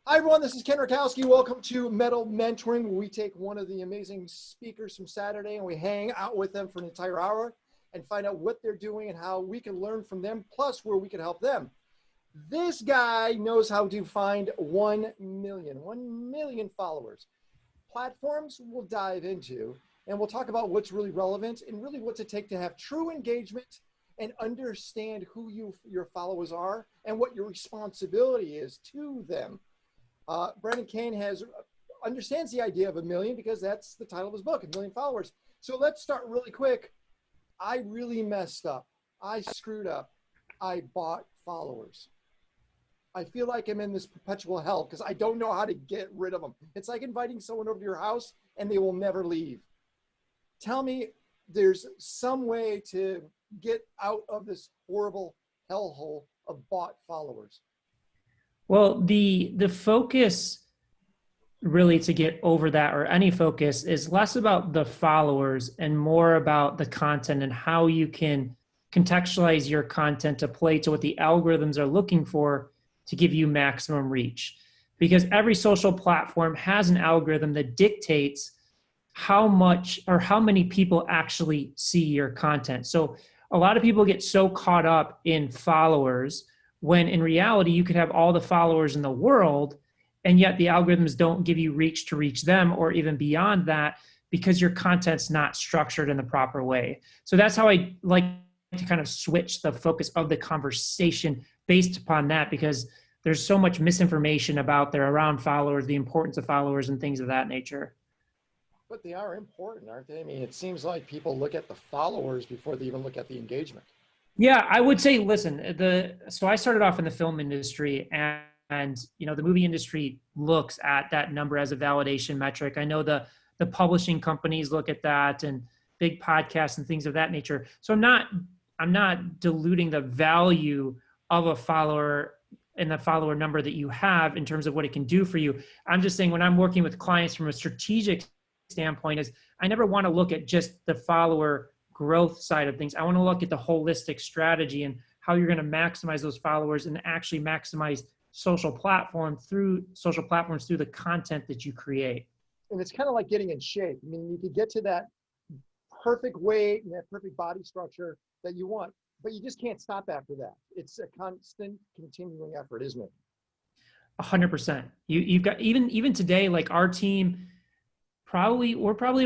Hi everyone, this is Ken Rakowski. Welcome to Metal Mentoring, where we take one of the amazing speakers from Saturday and we hang out with them for an entire hour and find out what they're doing and how we can learn from them, plus where we can help them. This guy knows how to find 1 million followers. Platforms we'll dive into, and we'll talk about what's really relevant and really what's it take to have true engagement and understand who your followers are and what your responsibility is to them. Kane understands the idea of 1 million because that's the title of his book, 1 million followers. So let's start really quick. I really messed up. I screwed up. I bought followers. I feel like I'm in this perpetual hell because I don't know how to get rid of them. It's like inviting someone over to your house and they will never leave. Tell me there's some way to get out of this horrible hellhole of bought followers. Well, the focus really to get over that, or any focus, is less about the followers and more about the content and how you can contextualize your content to play to what the algorithms are looking for to give you maximum reach. Because every social platform has an algorithm that dictates how much or how many people actually see your content. So a lot of people get so caught up in followers when in reality, you could have all the followers in the world, and yet the algorithms don't give you reach to reach them or even beyond that because your content's not structured in the proper way. So that's how I like to kind of switch the focus of the conversation based upon that, because there's so much misinformation about there around followers, the importance of followers and things of that nature. But they are important, aren't they? I mean, it seems like people look at the followers before they even look at the engagement. Yeah, I would say, listen, so I started off in the film industry, and the movie industry looks at that number as a validation metric. I know the publishing companies look at that, and big podcasts and things of that nature. So I'm not diluting the value of a follower and the follower number that you have in terms of what it can do for you. I'm just saying, when I'm working with clients from a strategic standpoint, is I never want to look at just the follower growth side of things. I want to look at the holistic strategy and how you're going to maximize those followers and actually maximize social platforms through the content that you create. And it's kind of like getting in shape. I mean, you could get to that perfect weight and that perfect body structure that you want, but you just can't stop after that. It's a constant continuing effort, isn't it? 100%. You've got, even today, like our team, we're probably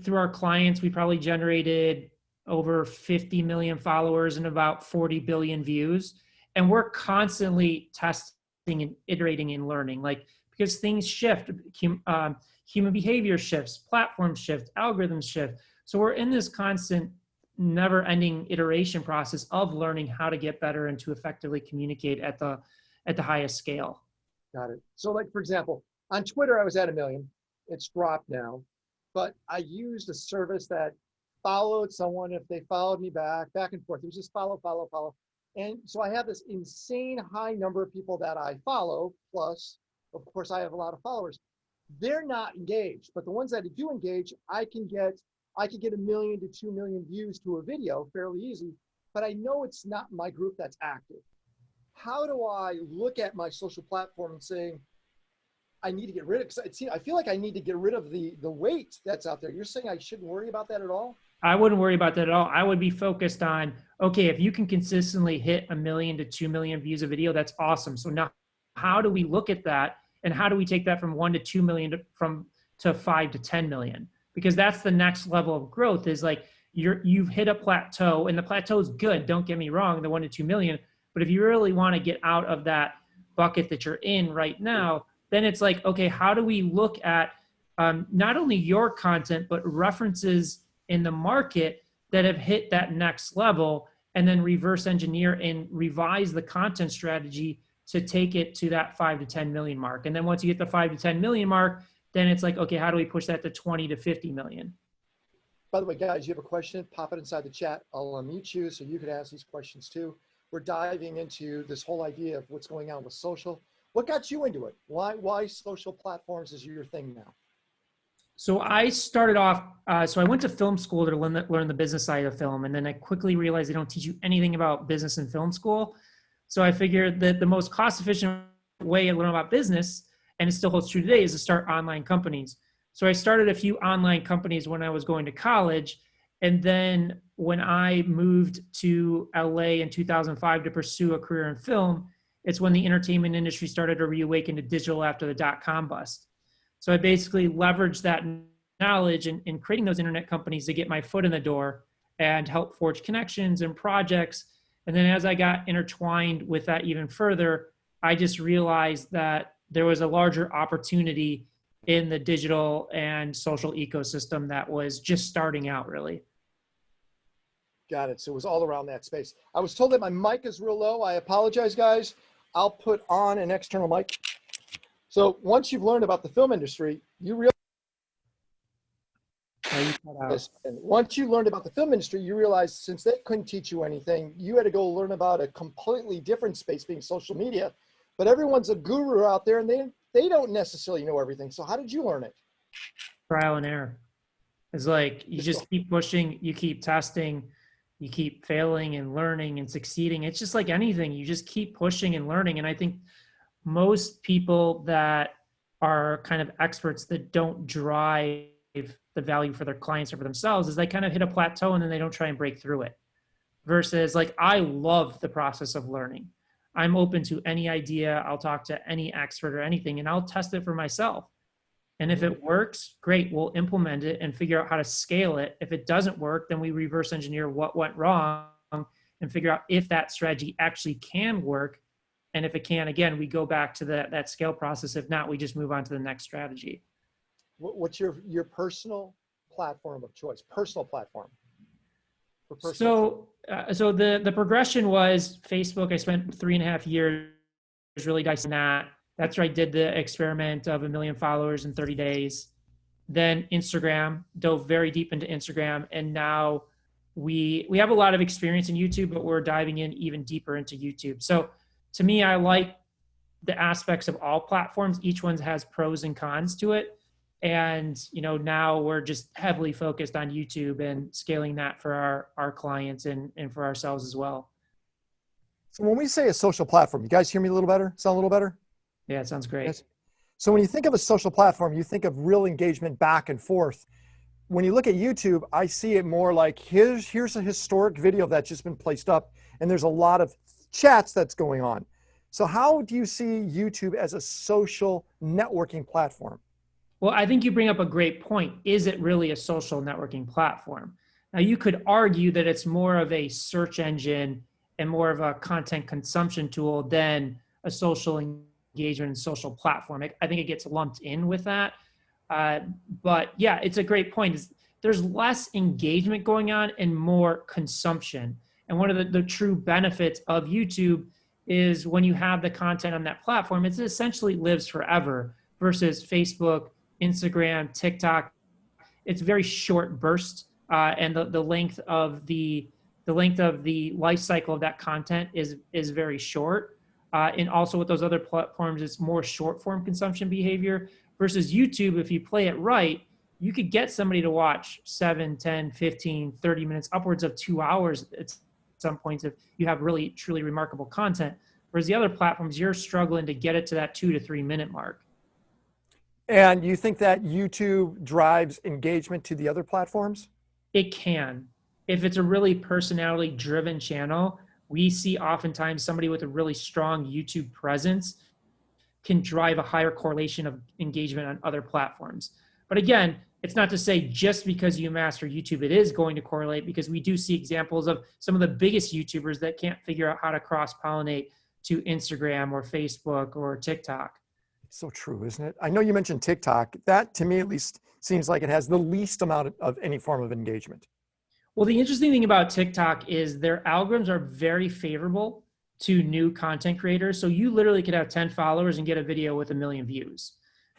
through our clients, we probably generated over 50 million followers and about 40 billion views. And we're constantly testing and iterating and learning, because things shift, human behavior shifts, platforms shift, algorithms shift. So we're in this constant, never ending iteration process of learning how to get better and to effectively communicate at the highest scale. Got it. So for example, on Twitter, I was at 1 million. It's dropped now, but I used a service that followed someone if they followed me back and forth. It was just follow. And so I have this insane high number of people that I follow, plus, of course, I have a lot of followers. They're not engaged, but the ones that do engage, I could get 1 million to 2 million views to a video fairly easy, but I know it's not my group that's active. How do I look at my social platform and say, I need to get rid of, because I feel like I need to get rid of the weight that's out there. You're saying I shouldn't worry about that at all? I wouldn't worry about that at all. I would be focused on, okay, if you can consistently hit 1 million to 2 million views a video, that's awesome. So now how do we look at that? And how do we take that from 1 to 2 million to 5 to 10 million? Because that's the next level of growth, is like you've hit a plateau, and the plateau is good. Don't get me wrong, the 1 to 2 million. But if you really want to get out of that bucket that you're in right now, then it's like, okay, how do we look at not only your content, but references in the market that have hit that next level, and then reverse engineer and revise the content strategy to take it to that 5 to 10 million mark. And then once you get the 5 to 10 million mark, then it's like, okay, how do we push that to 20 to 50 million? By the way, guys, you have a question, pop it inside the chat. I'll unmute you so you could ask these questions too. We're diving into this whole idea of what's going on with social. What got you into it? Why social platforms is your thing now? So I started off, so I went to film school to learn the business side of film. And then I quickly realized they don't teach you anything about business in film school. So I figured that the most cost efficient way I learned about business, and it still holds true today, is to start online companies. So I started a few online companies when I was going to college. And then when I moved to LA in 2005 to pursue a career in film, it's when the entertainment industry started to reawaken to digital after the dot-com bust. So I basically leveraged that knowledge in creating those internet companies to get my foot in the door and help forge connections and projects. And then as I got intertwined with that even further, I just realized that there was a larger opportunity in the digital and social ecosystem that was just starting out, really. Got it. So it was all around that space. I was told that my mic is real low. I apologize, guys. I'll put on an external mic. So once you've learned about the film industry, you realize, and once you learned about the film industry, you realize since they couldn't teach you anything, you had to go learn about a completely different space, being social media. But everyone's a guru out there, and they don't necessarily know everything. So how did you learn it? Trial and error. It's like you just keep pushing, you keep testing, you keep failing and learning and succeeding. It's just like anything. You just keep pushing and learning. And I think most people that are kind of experts that don't drive the value for their clients or for themselves is they kind of hit a plateau and then they don't try and break through it. Versus like, I love the process of learning. I'm open to any idea. I'll talk to any expert or anything, and I'll test it for myself. And if it works, great, we'll implement it and figure out how to scale it. If it doesn't work, then we reverse engineer what went wrong and figure out if that strategy actually can work. And if it can, again, we go back to that scale process. If not, we just move on to the next strategy. What's your personal platform of choice? Personal platform. So the progression was Facebook. I spent 3.5 years really dicing that. That's where I did the experiment of 1 million followers in 30 days. Then Instagram, dove very deep into Instagram. And now we have a lot of experience in YouTube, but we're diving in even deeper into YouTube. So to me, I like the aspects of all platforms. Each one has pros and cons to it. And, now we're just heavily focused on YouTube and scaling that for our clients and for ourselves as well. So when we say a social platform, you guys hear me a little better? Sound a little better? Yeah, it sounds great. Yes. So when you think of a social platform, you think of real engagement back and forth. When you look at YouTube, I see it more like here's a historic video that's just been placed up, and there's a lot of chats that's going on. So how do you see YouTube as a social networking platform? Well, I think you bring up a great point. Is it really a social networking platform? Now, you could argue that it's more of a search engine and more of a content consumption tool than a social engagement and social platform. I think it gets lumped in with that. But yeah, it's a great point. There's less engagement going on and more consumption. And one of the true benefits of YouTube is when you have the content on that platform, it essentially lives forever versus Facebook, Instagram, TikTok. It's very short bursts, and the length of the life cycle of that content is very short. And also with those other platforms, it's more short form consumption behavior versus YouTube. If you play it right, you could get somebody to watch 7, 10, 15, 30 minutes, upwards of 2 hours at some points if you have really, truly remarkable content. Whereas the other platforms, you're struggling to get it to that 2 to 3 minute mark. And you think that YouTube drives engagement to the other platforms? It can. If it's a really personality driven channel, we see oftentimes somebody with a really strong YouTube presence can drive a higher correlation of engagement on other platforms. But again, it's not to say just because you master YouTube, it is going to correlate, because we do see examples of some of the biggest YouTubers that can't figure out how to cross-pollinate to Instagram or Facebook or TikTok. It's so true, isn't it? I know you mentioned TikTok. That, to me at least, seems like it has the least amount of any form of engagement. Well, the interesting thing about TikTok is their algorithms are very favorable to new content creators. So you literally could have 10 followers and get a video with 1 million views.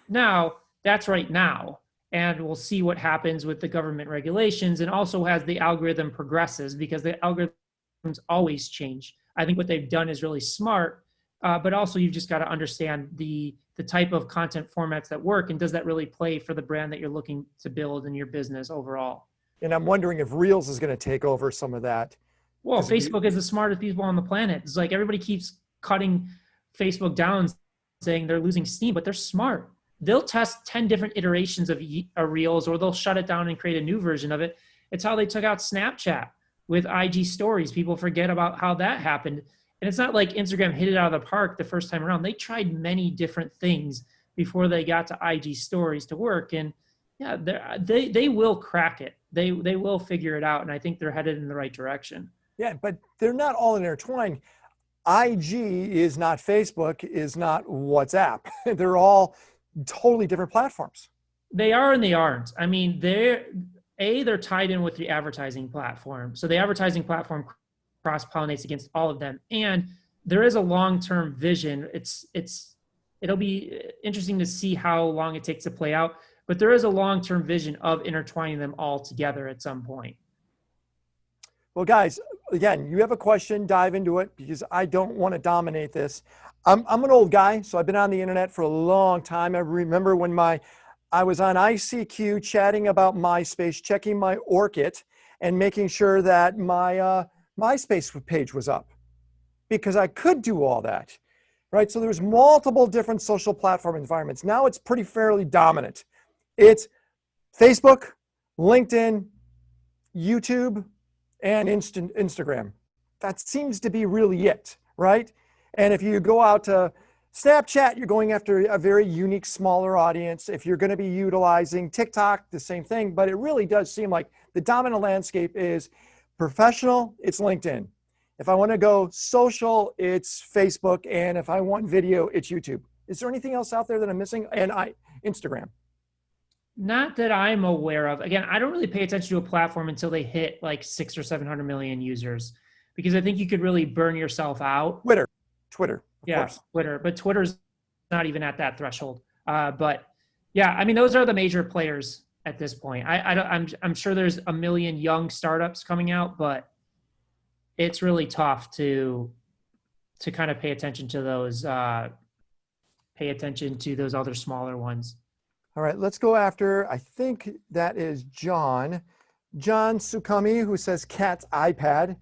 Now, that's right now. And we'll see what happens with the government regulations, and also as the algorithm progresses, because the algorithms always change. I think what they've done is really smart, but also you've just got to understand the type of content formats that work, and does that really play for the brand that you're looking to build in your business overall. And I'm wondering if Reels is going to take over some of that. Well, Facebook is the smartest people on the planet. It's like everybody keeps cutting Facebook down, saying they're losing steam, but they're smart. They'll test 10 different iterations of Reels, or they'll shut it down and create a new version of it. It's how they took out Snapchat with IG stories. People forget about how that happened. And it's not like Instagram hit it out of the park the first time around. They tried many different things before they got to IG stories to work. And yeah, they will crack it. They will figure it out. And I think they're headed in the right direction. Yeah, but they're not all intertwined. IG is not Facebook, is not WhatsApp. They're all totally different platforms. They are and they aren't. I mean, they're tied in with the advertising platform. So the advertising platform cross-pollinates against all of them. And there is a long-term vision. It'll be interesting to see how long it takes to play out, but there is a long-term vision of intertwining them all together at some point. Well, guys, again, you have a question, dive into it, because I don't want to dominate this. I'm an old guy, so I've been on the internet for a long time. I remember when I was on ICQ chatting about MySpace, checking my Orkut, and making sure that my MySpace page was up, because I could do all that, right? So there's multiple different social platform environments. Now it's pretty fairly dominant. It's Facebook, LinkedIn, YouTube, and Instagram. That seems to be really it, right? And if you go out to Snapchat, you're going after a very unique, smaller audience. If you're going to be utilizing TikTok, the same thing. But it really does seem like the dominant landscape is professional, it's LinkedIn. If I want to go social, it's Facebook. And if I want video, it's YouTube. Is there anything else out there that I'm missing? And Instagram. Not that I'm aware of. Again, I don't really pay attention to a platform until they hit like 600 or 700 million users, because I think you could really burn yourself out. Twitter. Of course. Twitter. But Twitter's not even at that threshold. But yeah, I mean, those are the major players at this point. I'm sure there's a million young startups coming out, but it's really tough to kind of pay attention to those other smaller ones. All right, let's go after, I think that is John Sukami, who says Cat's iPad.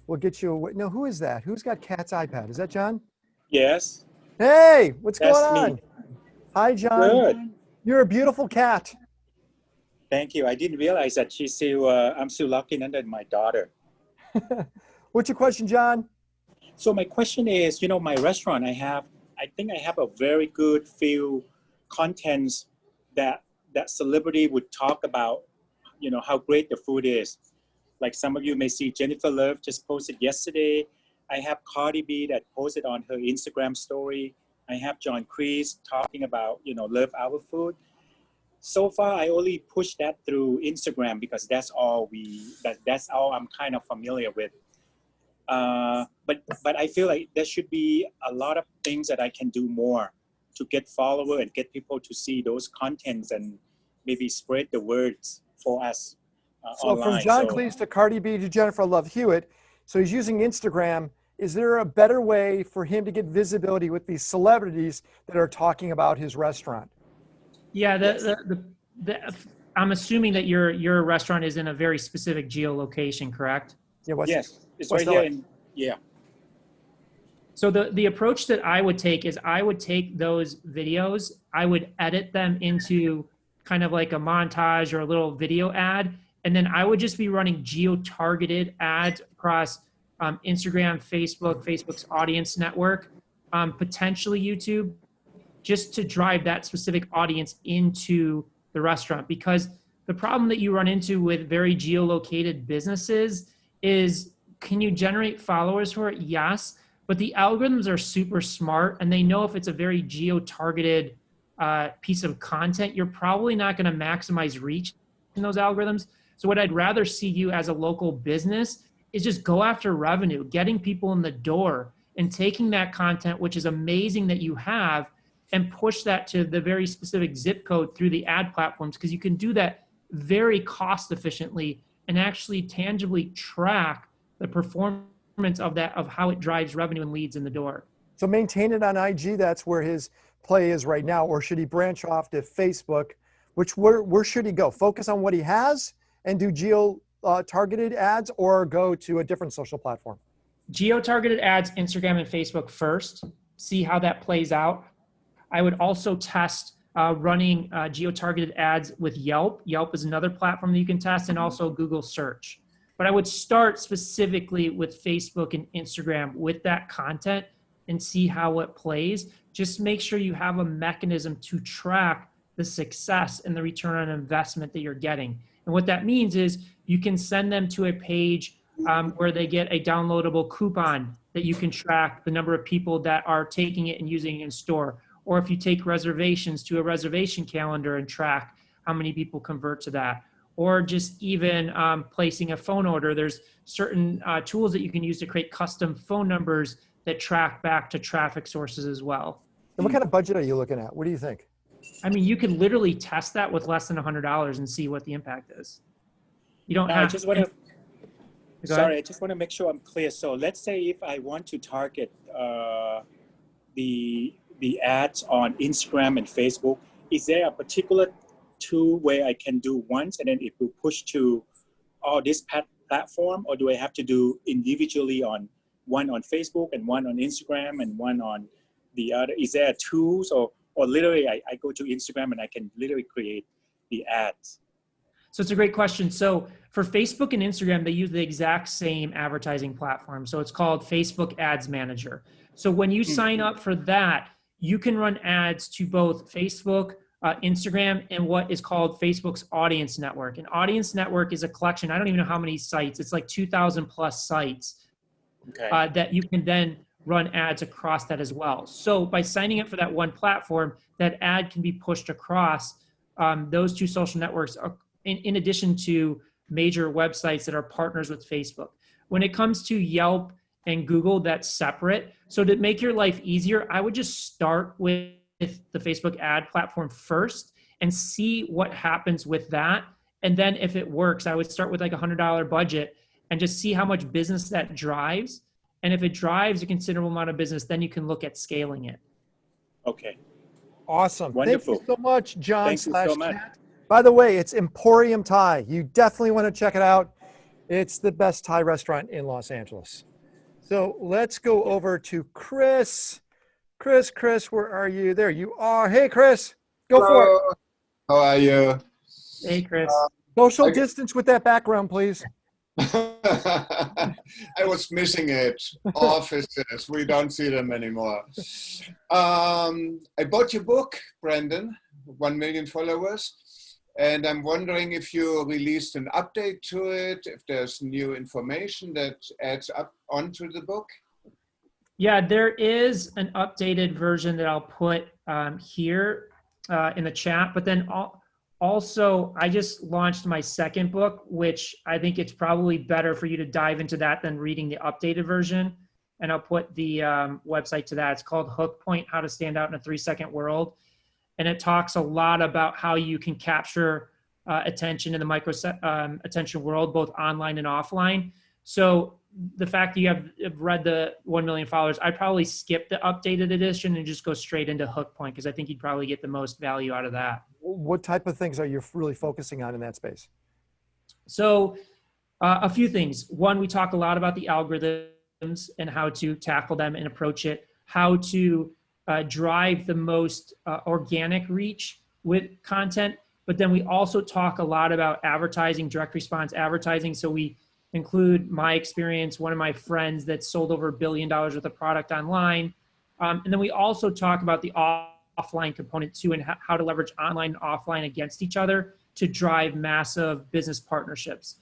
We'll get you no, who is that? Who's got Cat's iPad? Is that John? Yes. Hey, what's That's going on? me. Hi, John. Good. You're a beautiful cat. Thank you. I didn't realize that I'm still looking under my daughter. What's your question, John? So my question is, my restaurant, I think I have a very good few contents that celebrity would talk about, how great the food is. Like some of you may see Jennifer Love just posted yesterday. I have Cardi B that posted on her Instagram story. I have John Kreese talking about, love our food. So far, I only push that through Instagram because that's all I'm kind of familiar with. But I feel like there should be a lot of things that I can do more to get followers and get people to see those contents and maybe spread the words for us online. From John Cleese to Cardi B to Jennifer Love Hewitt, so he's using Instagram. Is there a better way for him to get visibility with these celebrities that are talking about his restaurant? Yeah, I'm assuming that your restaurant is in a very specific geolocation, correct? Yeah. Yes, it's right here. Yeah. So the approach that I would take is I would take those videos, I would edit them into kind of like a montage or a little video ad, and then I would just be running geo-targeted ads across Instagram, Facebook's audience network, potentially YouTube, just to drive that specific audience into the restaurant. Because the problem that you run into with very geolocated businesses is, can you generate followers for it? Yes. But the algorithms are super smart, and they know if it's a very geo-targeted piece of content, you're probably not going to maximize reach in those algorithms. So what I'd rather see you as a local business is just go after revenue, getting people in the door and taking that content, which is amazing that you have, and push that to the very specific zip code through the ad platforms, because you can do that very cost efficiently and actually tangibly track the performance of how it drives revenue and leads in the door. So maintain it on IG. That's where his play is right now. Or should he branch off to Facebook? Where should he go? Focus on what he has and do geo-targeted ads, or go to a different social platform? Geo-targeted ads, Instagram and Facebook first. See how that plays out. I would also test running geo-targeted ads with Yelp. Yelp is another platform that you can test, and also Google search. But I would start specifically with Facebook and Instagram with that content and see how it plays. Just make sure you have a mechanism to track the success and the return on investment that you're getting. And what that means is you can send them to a page where they get a downloadable coupon that you can track the number of people that are taking it and using it in store. Or if you take reservations to a reservation calendar and track how many people convert to that. Or just even placing a phone order. There's certain tools that you can use to create custom phone numbers that track back to traffic sources as well. And what kind of budget are you looking at? What do you think? I mean, you could literally test that with less than $100 and see what the impact is. You don't have. I just want to. Go Sorry, ahead. I just want to make sure I'm clear. So let's say if I want to target the ads on Instagram and Facebook, is there a particular tool where I can do once and then it will push to all this platform, or do I have to do individually on one on Facebook and one on Instagram and one on the other? Is there tools or literally I go to Instagram and I can literally create the ads? So it's a great question. So for Facebook and Instagram, they use the exact same advertising platform. So it's called Facebook Ads Manager. So when you sign up for that, you can run ads to both Facebook, Instagram, and what is called Facebook's Audience Network. An Audience Network is a collection, I don't even know how many sites, it's like 2,000 plus sites that you can then run ads across that as well. So by signing up for that one platform, that ad can be pushed across those two social networks in addition to major websites that are partners with Facebook. When it comes to Yelp and Google, that's separate. So to make your life easier, I would just start with the Facebook ad platform first and see what happens with that. And then if it works, I would start with like $100 budget and just see how much business that drives. And if it drives a considerable amount of business, then you can look at scaling it. Okay. Awesome. Wonderful. Thank you so much, John. Thank you so much. Kat. By the way, it's Emporium Thai. You definitely want to check it out. It's the best Thai restaurant in Los Angeles. So let's go over to Chris. Chris, where are you? There you are. Hey, Chris, go for it. How are you? Hey, Chris. Social distance with that background, please. I was missing it. Offices, we don't see them anymore. I bought your book, Brandon, 1 million followers. And I'm wondering if you released an update to it, if there's new information that adds up onto the book. Yeah, there is an updated version that I'll put here in the chat. But then also, I just launched my second book, which I think it's probably better for you to dive into that than reading the updated version. And I'll put the website to that. It's called Hook Point, How to Stand Out in a 3-Second World. And it talks a lot about how you can capture attention in the micro attention world, both online and offline. So the fact that you have read the 1 million followers, I'd probably skip the updated edition and just go straight into Hook Point, because I think you'd probably get the most value out of that. What type of things are you really focusing on in that space? So a few things. One, we talk a lot about the algorithms and how to tackle them and approach it, how to drive the most organic reach with content. But then we also talk a lot about advertising, direct response advertising. So we include my experience, one of my friends that sold over $1 billion worth of product online. And then we also talk about the offline component too, and how to leverage online and offline against each other to drive massive business partnerships.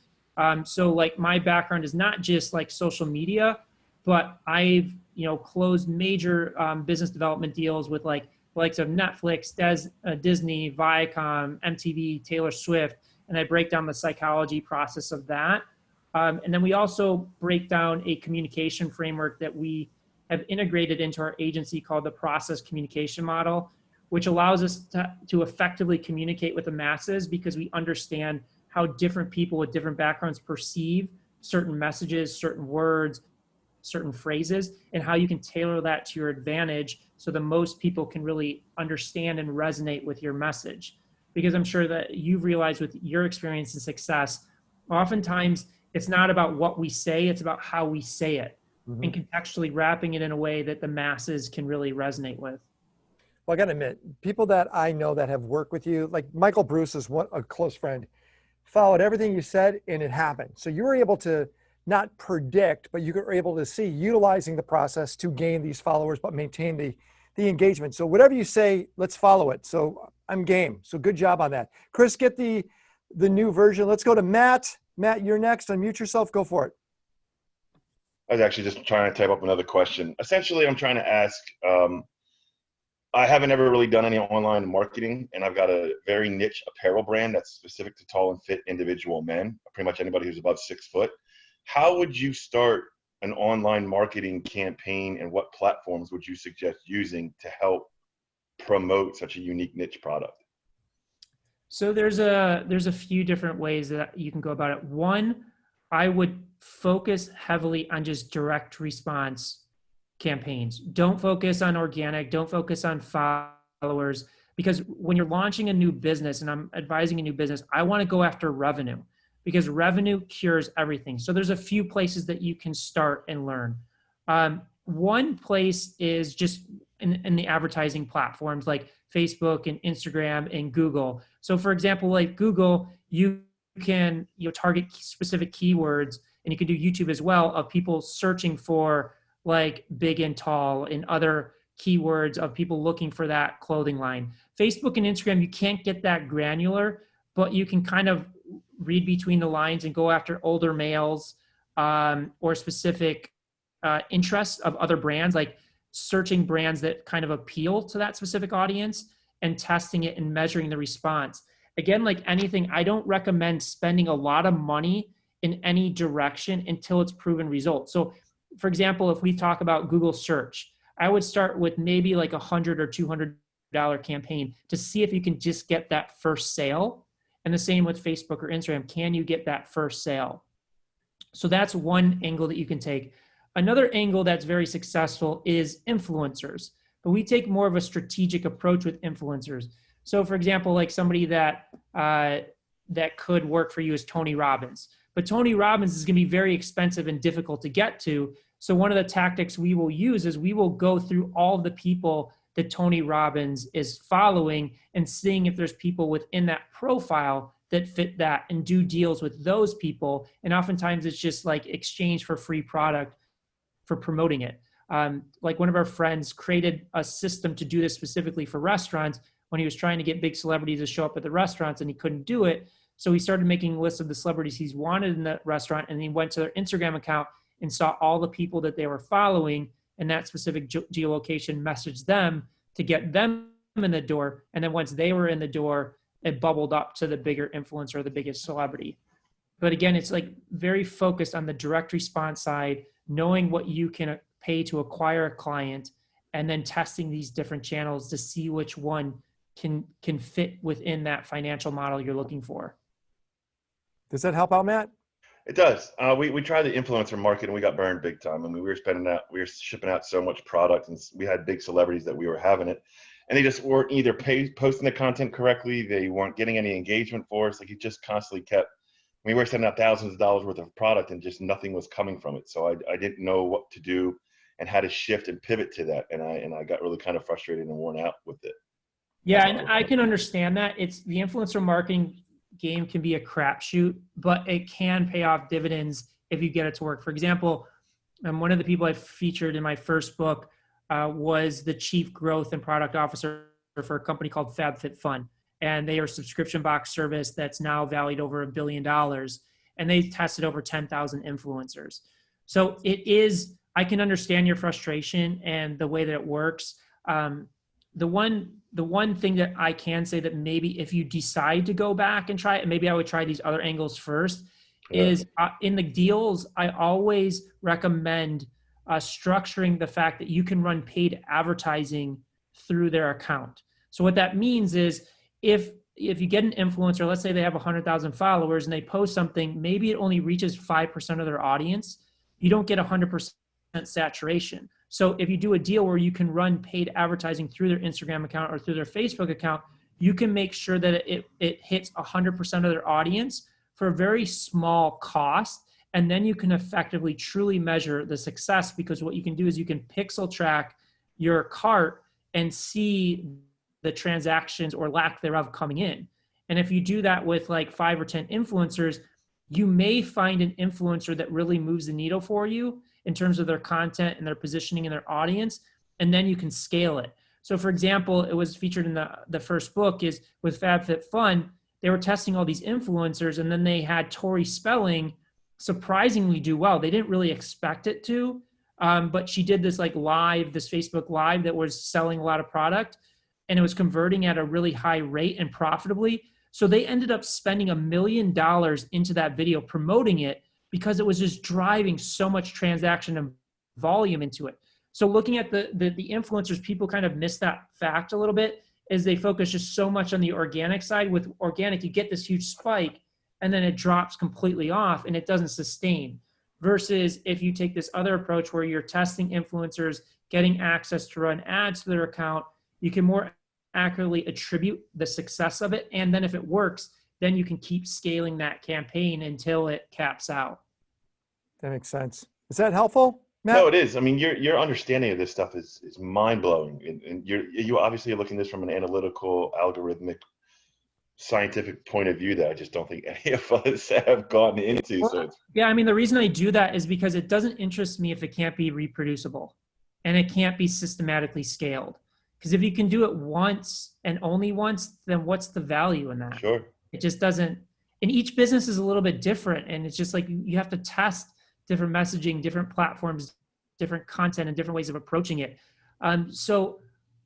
So like my background is not just like social media, but I've closed major business development deals with like the likes of Netflix, Disney, Viacom, MTV, Taylor Swift, and I break down the psychology process of that. And then we also break down a communication framework that we have integrated into our agency called the process communication model, which allows us to effectively communicate with the masses, because we understand how different people with different backgrounds perceive certain messages, certain words, certain phrases, and how you can tailor that to your advantage so the most people can really understand and resonate with your message. Because I'm sure that you've realized with your experience and success, oftentimes it's not about what we say, it's about how we say it, and contextually wrapping it in a way that the masses can really resonate with. Well, I got to admit, people that I know that have worked with you, like Michael Bruce is a close friend, followed everything you said and it happened. So you were able to not predict, but you were able to see utilizing the process to gain these followers, but maintain the engagement. So whatever you say, let's follow it. So I'm game. So good job on that. Chris, get the new version. Let's go to Matt. Matt, you're next. Unmute yourself. Go for it. I was actually just trying to type up another question. Essentially, I'm trying to ask, I haven't ever really done any online marketing, and I've got a very niche apparel brand that's specific to tall and fit individual men, pretty much anybody who's above 6 foot. How would you start an online marketing campaign, and what platforms would you suggest using to help promote such a unique niche product? So there's a few different ways that you can go about it. One, I would focus heavily on just direct response campaigns. Don't focus on organic, don't focus on followers, because when you're launching a new business, and I'm advising a new business, I want to go after revenue, because revenue cures everything. So there's a few places that you can start and learn. One place is just in the advertising platforms like Facebook and Instagram and Google. So for example, like Google, you can target specific keywords, and you can do YouTube as well, of people searching for like big and tall and other keywords of people looking for that clothing line. Facebook and Instagram, you can't get that granular, but you can kind of read between the lines and go after older males, or specific interests of other brands, like searching brands that kind of appeal to that specific audience and testing it and measuring the response. Again, like anything, I don't recommend spending a lot of money in any direction until it's proven results. So for example, if we talk about Google search, I would start with maybe like $100 or $200 campaign to see if you can just get that first sale. And the same with Facebook or Instagram. Can you get that first sale? So that's one angle that you can take. Another angle that's very successful is influencers, but we take more of a strategic approach with influencers. So for example, like somebody that could work for you is Tony Robbins. But Tony Robbins is going to be very expensive and difficult to get to. So one of the tactics we will use is we will go through all of the people that Tony Robbins is following and seeing if there's people within that profile that fit that, and do deals with those people. And oftentimes it's just like exchange for free product for promoting it. Like one of our friends created a system to do this specifically for restaurants when he was trying to get big celebrities to show up at the restaurants, and he couldn't do it. So he started making lists of the celebrities he's wanted in the restaurant, and he went to their Instagram account and saw all the people that they were following, and that specific geolocation messaged them to get them in the door. And then once they were in the door, it bubbled up to the bigger influencer, the biggest celebrity. But again, it's like very focused on the direct response side, knowing what you can pay to acquire a client, and then testing these different channels to see which one can fit within that financial model you're looking for. Does that help out, Matt? It does. We tried the influencer market, and we got burned big time. I mean, we were shipping out so much product, and we had big celebrities that we were having it, and they just weren't either posting the content correctly. They weren't getting any engagement for us. Like, it just constantly kept. We were sending out thousands of dollars worth of product, and just nothing was coming from it. So I didn't know what to do and how to shift and pivot to that, and I got really kind of frustrated and worn out with it. Yeah, and I can understand that. It's the influencer marketing game can be a crapshoot, but it can pay off dividends if you get it to work. For example, one of the people I featured in my first book was the chief growth and product officer for a company called FabFitFun. And they are a subscription box service that's now valued over $1 billion. And they tested over 10,000 influencers. So I can understand your frustration and the way that it works. The one thing that I can say that maybe if you decide to go back and try it, maybe I would try these other angles first, is in the deals, I always recommend structuring the fact that you can run paid advertising through their account. So what that means is if you get an influencer, let's say they have 100,000 followers and they post something, maybe it only reaches 5% of their audience, you don't get 100% saturation. So if you do a deal where you can run paid advertising through their Instagram account or through their Facebook account, you can make sure that it hits 100% of their audience for a very small cost. And then you can effectively truly measure the success, because what you can do is you can pixel track your cart and see the transactions or lack thereof coming in. And if you do that with like 5 or 10 influencers, you may find an influencer that really moves the needle for you in terms of their content and their positioning and their audience, and then you can scale it. So for example, it was featured in the first book is with FabFitFun, they were testing all these influencers, and then they had Tori Spelling surprisingly do well. They didn't really expect it to, but she did this like live, this Facebook Live that was selling a lot of product, and it was converting at a really high rate and profitably. So they ended up spending $1 million into that video promoting it because it was just driving so much transaction and volume into it. So looking at the influencers, people kind of miss that fact a little bit, is they focus just so much on the organic side. With organic, you get this huge spike and then it drops completely off and it doesn't sustain. Versus if you take this other approach where you're testing influencers, getting access to run ads to their account, you can more accurately attribute the success of it. And then if it works, then you can keep scaling that campaign until it caps out. That makes sense. Is that helpful, Matt? No, it is. I mean, your understanding of this stuff is mind blowing, and you obviously are looking at this from an analytical, algorithmic, scientific point of view that I just don't think any of us have gotten into. Well, yeah, I mean, the reason I do that is because it doesn't interest me if it can't be reproducible and it can't be systematically scaled. Because if you can do it once and only once, then what's the value in that? Sure. It just doesn't. And each business is a little bit different, and it's just like you have to test different messaging, different platforms, different content, and different ways of approaching it. So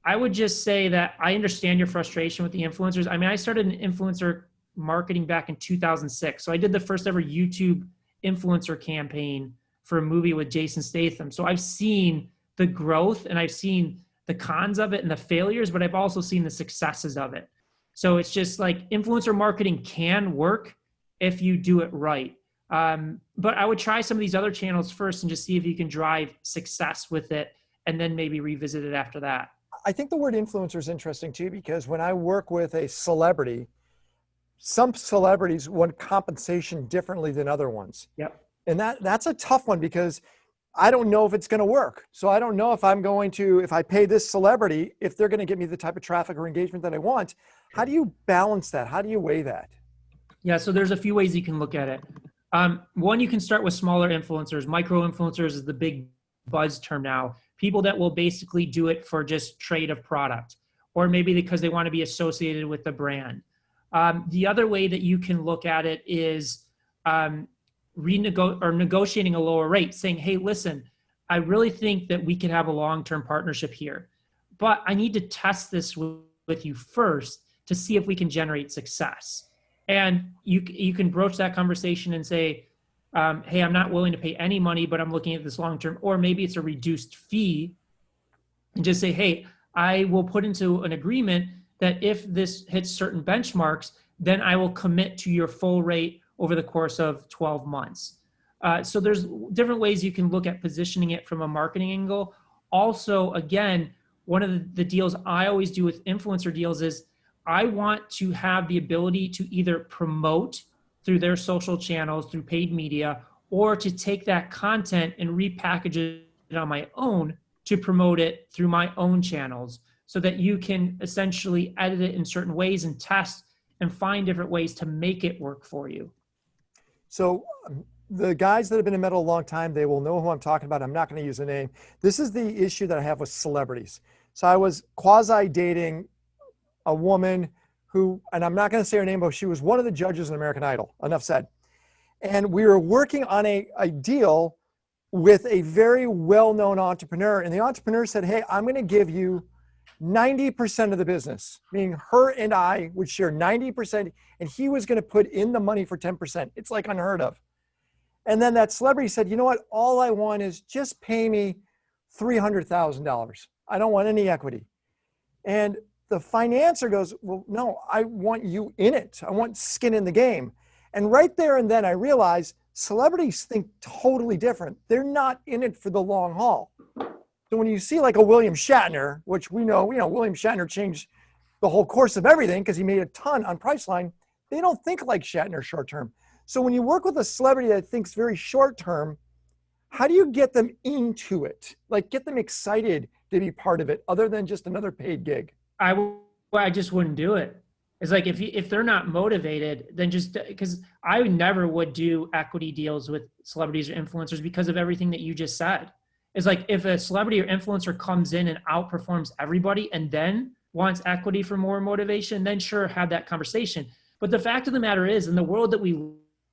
I would just say that I understand your frustration with the influencers. I mean, I started in influencer marketing back in 2006. So I did the first ever YouTube influencer campaign for a movie with Jason Statham. So I've seen the growth and I've seen the cons of it and the failures, but I've also seen the successes of it. So it's just like influencer marketing can work if you do it right. But I would try some of these other channels first and just see if you can drive success with it and then maybe revisit it after that. I think the word influencer is interesting too, because when I work with a celebrity, some celebrities want compensation differently than other ones. Yep. And that's a tough one because I don't know if it's going to work. So I don't know if I'm going to, if I pay this celebrity, if they're going to get me the type of traffic or engagement that I want. How do you balance that? How do you weigh that? Yeah, so there's a few ways you can look at it. One, you can start with smaller influencers. Micro influencers is the big buzz term now. People that will basically do it for just trade of product, or maybe because they want to be associated with the brand. The other way that you can look at it is negotiating a lower rate, saying, hey, listen, I really think that we could have a long-term partnership here, but I need to test this with you first to see if we can generate success. And you can broach that conversation and say, hey, I'm not willing to pay any money, but I'm looking at this long-term, or maybe it's a reduced fee, and just say, hey, I will put into an agreement that if this hits certain benchmarks, then I will commit to your full rate over the course of 12 months. So there's different ways you can look at positioning it from a marketing angle. Also, again, one of the deals I always do with influencer deals is I want to have the ability to either promote through their social channels, through paid media, or to take that content and repackage it on my own to promote it through my own channels, so that you can essentially edit it in certain ways and test and find different ways to make it work for you. So the guys that have been in metal a long time, they will know who I'm talking about. I'm not going to use a name. This is the issue that I have with celebrities. So I was quasi dating a woman who, and I'm not going to say her name, but she was one of the judges in American Idol. Enough said. And we were working on a deal with a very well-known entrepreneur. And the entrepreneur said, hey, I'm going to give you 90% of the business, meaning her and I would share 90%, and he was going to put in the money for 10%. It's like unheard of. And then that celebrity said, you know what? All I want is just pay me $300,000. I don't want any equity. And the financier goes, well, no, I want you in it. I want skin in the game. And right there and then I realized celebrities think totally different. They're not in it for the long haul. So when you see like a William Shatner, which we know, William Shatner changed the whole course of everything because he made a ton on Priceline, they don't think like Shatner short term. So when you work with a celebrity that thinks very short term, how do you get them into it? Like get them excited to be part of it other than just another paid gig? I just wouldn't do it. It's like if they're not motivated, then just because I never would do equity deals with celebrities or influencers because of everything that you just said. It's like if a celebrity or influencer comes in and outperforms everybody and then wants equity for more motivation, then sure, have that conversation. But the fact of the matter is, in the world that we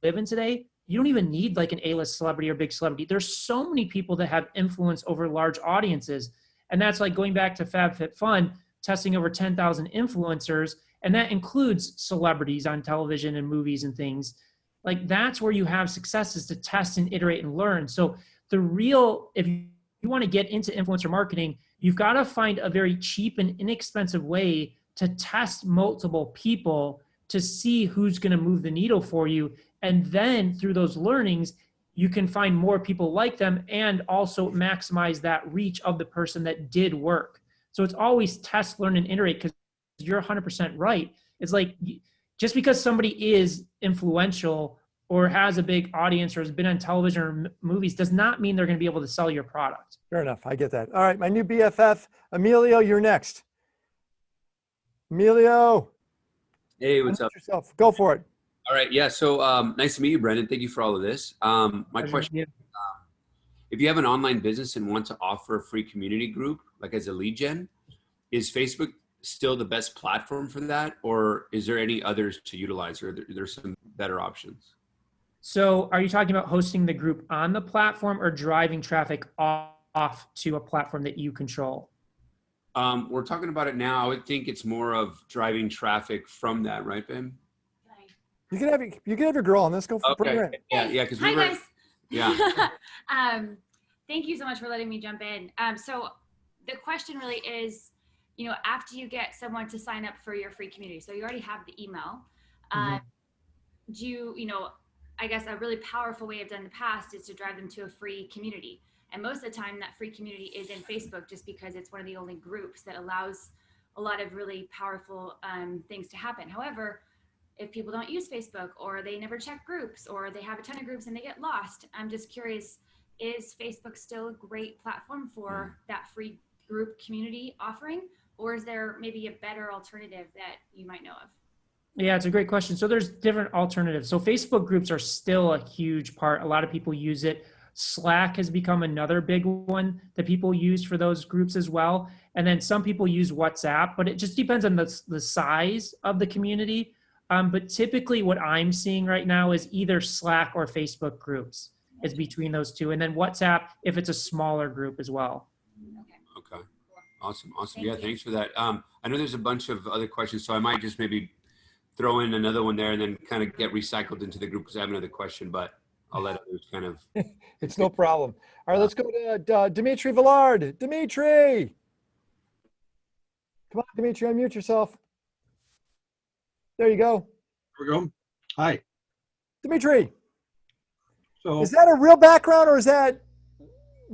live in today, you don't even need like an A-list celebrity or big celebrity. There's so many people that have influence over large audiences. And that's like going back to FabFitFun, testing over 10,000 influencers. And that includes celebrities on television and movies and things. Like that's where you have success, is to test and iterate and learn. So if you want to get into influencer marketing, you've got to find a very cheap and inexpensive way to test multiple people to see who's going to move the needle for you. And then through those learnings, you can find more people like them and also maximize that reach of the person that did work. So it's always test, learn, and iterate, because you're 100% right. It's like just because somebody is influential or has a big audience or has been on television or movies does not mean they're going to be able to sell your product. Fair enough. I get that. All right. My new BFF, Emilio, you're next. Emilio. Hey, what's up? Yourself. Go for it. All right. Yeah. So nice to meet you, Brendan. Thank you for all of this. My question, if you have an online business and want to offer a free community group, like as a lead gen, is Facebook still the best platform for that? Or is there any others to utilize, or there's some better options? So are you talking about hosting the group on the platform or driving traffic off to a platform that you control? We're talking about it now. I would think it's more of driving traffic from that, right, Ben? You can have your girl on this. Go for it. Yeah, because Hi, guys. Yeah. Thank you so much for letting me jump in. So the question really is, after you get someone to sign up for your free community, so you already have the email, do you, I guess a really powerful way I've done in the past is to drive them to a free community. And most of the time that free community is in Facebook, just because it's one of the only groups that allows a lot of really powerful things to happen. However, if people don't use Facebook, or they never check groups, or they have a ton of groups and they get lost, I'm just curious, is Facebook still a great platform for that free group community offering? Or is there maybe a better alternative that you might know of? Yeah, it's a great question. So there's different alternatives. So Facebook groups are still a huge part. A lot of people use it. Slack has become another big one that people use for those groups as well. And then some people use WhatsApp, but it just depends on the size of the community. But typically what I'm seeing right now is either Slack or Facebook groups is between those two. And then WhatsApp, if it's a smaller group as well. Okay. Awesome. Yeah, thanks for that. I know there's a bunch of other questions, so I might just maybe throw in another one there and then kind of get recycled into the group, because I have another question, but I'll let others kind of. It's no problem. All right, let's go to Dimitri Villard. Dimitri. Come on, Dimitri, unmute yourself. There you go. There we go. Hi. Dimitri. So is that a real background, or is that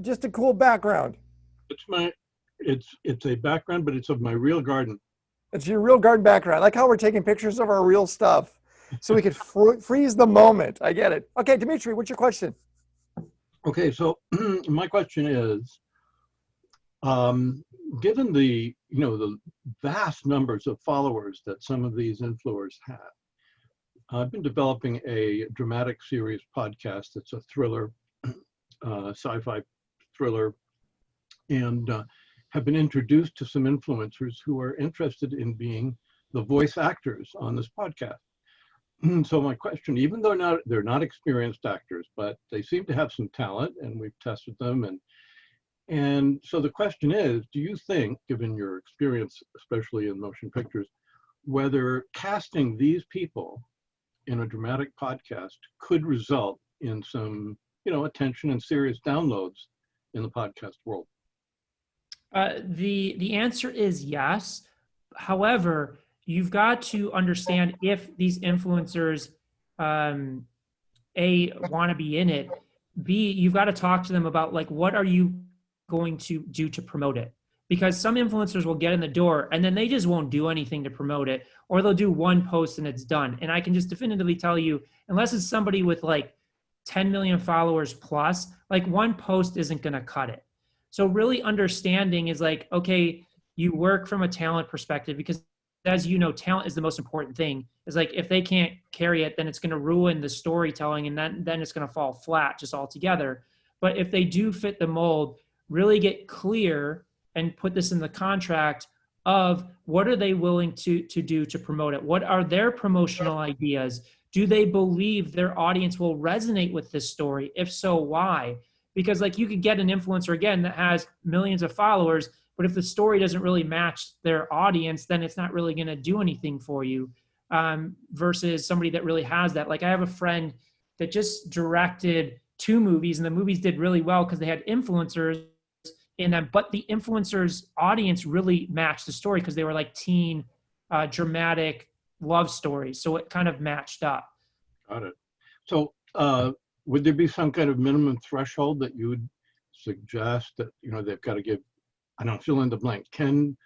just a cool background? It's a background, but it's of my real garden. It's your real garden background. I like how we're taking pictures of our real stuff so we could freeze the moment. I get it. Okay, Dimitri, what's your question? Okay, so my question is, given the vast numbers of followers that some of these influencers have, I've been developing a dramatic series podcast. It's a thriller, sci-fi thriller, and have been introduced to some influencers who are interested in being the voice actors on this podcast. So my question, even though they're not experienced actors, but they seem to have some talent, and we've tested them, and so the question is, do you think, given your experience, especially in motion pictures, whether casting these people in a dramatic podcast could result in some, attention and serious downloads in the podcast world? The answer is yes. However, you've got to understand if these influencers, A, want to be in it, B, you've got to talk to them about what are you going to do to promote it? Because some influencers will get in the door and then they just won't do anything to promote it, or they'll do one post and it's done. And I can just definitively tell you, unless it's somebody with 10 million followers plus, one post isn't going to cut it. So really understanding is like, okay, you work from a talent perspective, because as you know, talent is the most important thing. It's like, if they can't carry it, then it's going to ruin the storytelling, and then it's going to fall flat just altogether. But if they do fit the mold, really get clear and put this in the contract of what are they willing to do to promote it? What are their promotional ideas? Do they believe their audience will resonate with this story? If so, why? Because like, you could get an influencer, again, that has millions of followers, but if the story doesn't really match their audience, then it's not really going to do anything for you, versus somebody that really has that. Like, I have a friend that just directed 2 movies, and the movies did really well because they had influencers in them, but the influencers' audience really matched the story because they were like teen, dramatic love stories. So it kind of matched up. Got it. So would there be some kind of minimum threshold that you would suggest that, you know, they've got to give, I don't know, fill in the blank, 10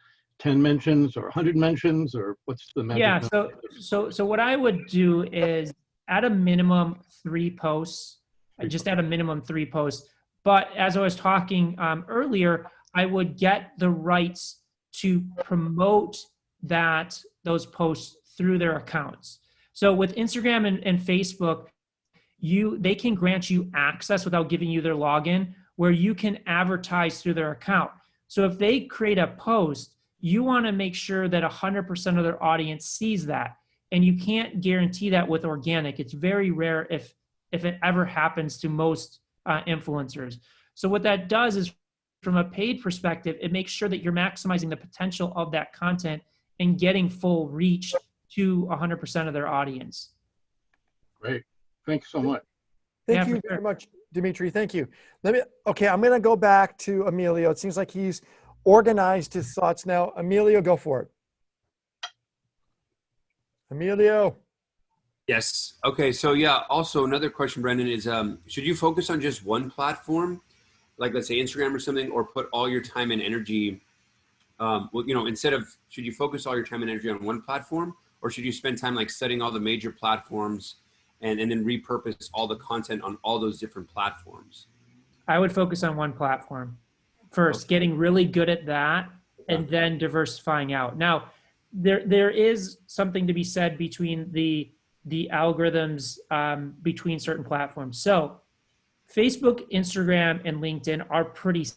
mentions or 100 mentions, or what's the magic Yeah. number? So what I would do is at a minimum 3 posts, just at a minimum 3 posts. But as I was talking earlier, I would get the rights to promote those posts through their accounts. So with Instagram and Facebook, they can grant you access without giving you their login, where you can advertise through their account. So if they create a post, you want to make sure that 100% of their audience sees that. And you can't guarantee that with organic. It's very rare if it ever happens to most influencers. So what that does is, from a paid perspective, it makes sure that you're maximizing the potential of that content and getting full reach to 100% of their audience. Great. Thanks so much. Thank you very much, Dimitri. Thank you. I'm going to go back to Emilio. It seems like he's organized his thoughts now. Emilio, go for it. Emilio. Yes. Okay. So yeah, also another question, Brendan, is should you focus on just one platform, like let's say Instagram or something, or put all your time and energy, should you focus all your time and energy on one platform, or should you spend time like studying all the major platforms and then repurpose all the content on all those different platforms? I would focus on one platform first, getting really good at that, and then diversifying out. Now, there is something to be said between the algorithms between certain platforms. So Facebook, Instagram, and LinkedIn are pretty